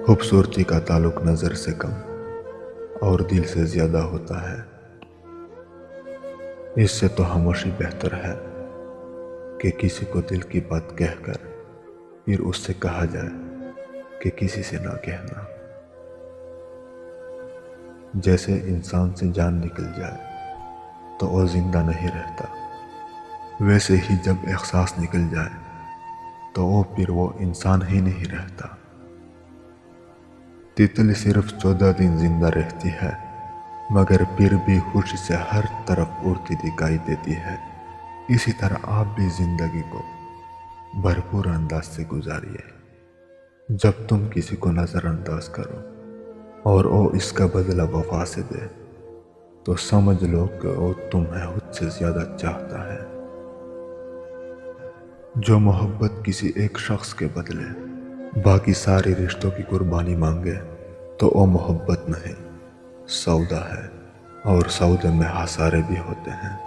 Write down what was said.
خوبصورتی کا تعلق نظر سے کم اور دل سے زیادہ ہوتا ہے۔ اس سے تو خاموشی بہتر ہے کہ کسی کو دل کی بات کہہ کر پھر اس سے کہا جائے کہ کسی سے نہ کہنا۔ جیسے انسان سے جان نکل جائے تو وہ زندہ نہیں رہتا، ویسے ہی جب احساس نکل جائے تو پھر وہ انسان ہی نہیں رہتا۔ تتلی صرف 14 دن زندہ رہتی ہے، مگر پھر بھی خوشی سے ہر طرف اڑتی دکھائی دیتی ہے۔ اسی طرح آپ بھی زندگی کو بھرپور انداز سے گزاریے۔ جب تم کسی کو نظر انداز کرو اور وہ اس کا بدلہ وفا سے دے تو سمجھ لو کہ وہ تمہیں خود سے زیادہ چاہتا ہے۔ جو محبت کسی ایک شخص کے بدلے باقی سارے رشتوں کی قربانی مانگے تو وہ محبت نہیں، سودا ہے، اور سودے میں خسارے بھی ہوتے ہیں۔